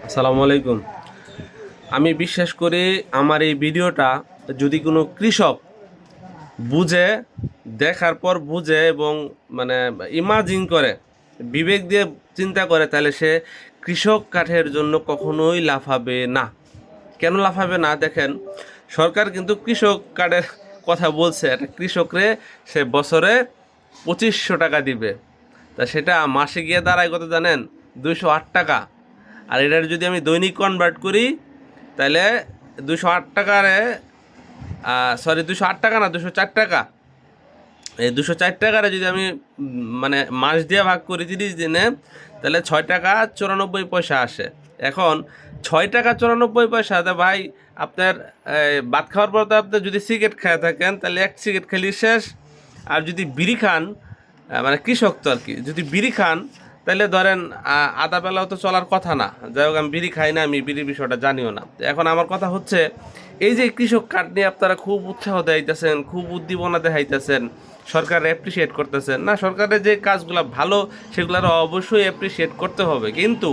আসসালামু আলাইকুম। আমি বিশ্বাস করি আমার এই ভিডিওটা যদি কোনো কৃষক বুঝে, দেখার পর বুঝে এবং মানে ইমাজিন করে, বিবেক দিয়ে চিন্তা করে, তাহলে সে কৃষক কাঠের জন্য কখনোই লাফাবে না। কেন লাফাবে না? দেখেন, সরকার কিন্তু কৃষক কার্ডের কথা বলছে। একটা কৃষকরে সে বছরে 2500 টাকা দিবে, তা সেটা মাসে গিয়ে দাঁড়ায় কত জানেন? 208 টাকা। আর এটার যদি আমি দৈনিক কনভার্ট করি, তাহলে 208 টাকারে, 208 টাকা না, 204 টাকা। এই 204 টাকারে যদি আমি মানে মাস দিয়ে ভাগ করি 30 দিনে, তাহলে 6 টাকা 94 পয়সা আসে। এখন 6 টাকা 94 পয়সাতে ভাই, আপনার ভাত খাওয়ার পর তো আপনি যদি সিগারেট খেয়ে থাকেন, তাহলে এক সিগারেট খেলে শেষ। আর যদি বিড়ি খান, মানে কৃষক তো আর কি, যদি বিড়ি খান, তাহলে ধরেন আধা বেলাও তো চলার কথা না। যাই হোক, আমি বিড়ি খাই না, আমি বিড়ির বিষয়টা জানিও না। তো এখন আমার কথা হচ্ছে, এই যে কৃষক কার্ড নিয়ে আপনারা খুব উৎসাহ দেখাইতেছেন, খুব উদ্দীপনা দেখাইতেছেন, সরকার অ্যাপ্রিসিয়েট করতেছেন না। সরকারের যে কাজগুলো ভালো, সেগুলো অবশ্যই অ্যাপ্রিসিয়েট করতে হবে। কিন্তু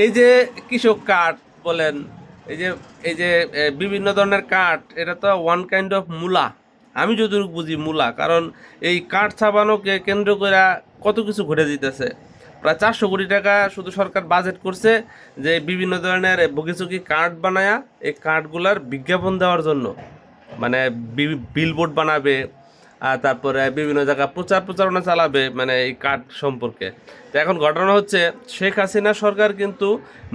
এই যে কৃষক কার্ড বলেন, এই যে এই যে বিভিন্ন ধরনের কাঠ, এটা তো ওয়ান কাইন্ড অফ মূলা। আমি যতটুকু বুঝি মূলা, কারণ এই কাঠ ছাপানোকে কেন্দ্র করে কত কিছু ঘটে যেতেছে। প্রায় 400 কোটি টাকা শুধু সরকার বাজেট করছে যে বিভিন্ন ধরনের বগিচকি কার্ড বানায়া এই কার্ডগুলার বিজ্ঞাপন দেওয়ার জন্য। মানে বিলবোর্ড বানাবে, আর তারপরে বিভিন্ন জায়গায় প্রচারণা চালাবে, মানে এই কার্ড সম্পর্কে। তো এখন ঘটনা হচ্ছে, শেখ হাসিনা সরকার কিন্তু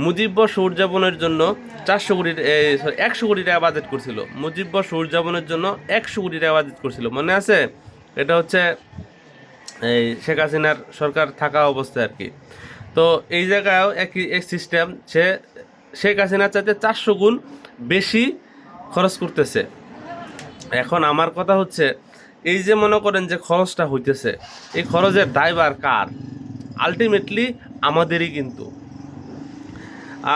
মুজিব বর্ষ উদযাপনের জন্য 100 কোটি টাকা বাজেট করছিল। মুজিব বর্ষ উদযাপনের জন্য 100 কোটি টাকা বাজেট করছিল, মনে আছে? এটা হচ্ছে এই শেখ হাসিনার সরকার থাকা অবস্থায় আর কি। তো এই জায়গায়ও একই এক সিস্টেম, সে শেখ হাসিনার চাইতে 400 গুণ বেশি খরচ করতেছে। এখন আমার কথা হচ্ছে, এই যে মনে করেন যে খরচটা হইতেছে, এই খরচের দায়ভার কার? আলটিমেটলি আমাদেরই কিন্তু।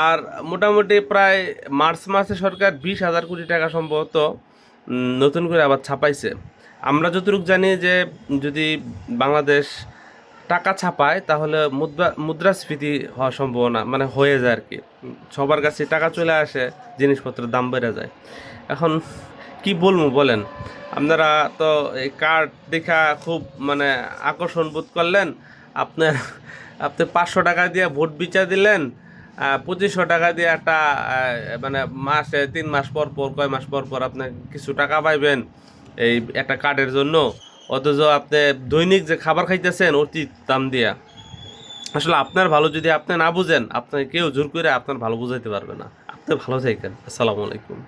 আর মোটামুটি প্রায় মার্চ মাসে সরকার 20,000 কোটি টাকা সম্ভবত নতুন করে আবার ছাপাইছে। আমরা যতটুকু জানি যে যদি বাংলাদেশ টাকা ছাপায়, তাহলে মুদ্রাস্ফীতি হওয়ার সম্ভাবনা মানে হয়ে যায় আর কি। সবার কাছে টাকা চলে আসে, জিনিসপত্রের দাম বেড়ে যায়। এখন কি বলবো বলেন? আপনারা তো এই কার্ড দেখা খুব মানে আকর্ষণ বোধ করলেন। আপনার আপনি 500 টাকা দিয়ে ভোট বিচার দিলেন, 2500 টাকা দিয়ে একটা মানে মাসে 3 মাস পর পর, কয় মাস পর পর আপনি কিছু টাকা পাইবেন এই একটা কার্ডের জন্য। অথচ আপনি দৈনিক যে খাবার খাইতেছেন অতি দাম দিয়া। আসলে আপনার ভালো যদি আপনি না বুঝেন, আপনাকে কেউ জোর করে আপনার ভালো বুঝাইতে পারবে না। আপনি ভালো থাকেন। আসসালামু আলাইকুম।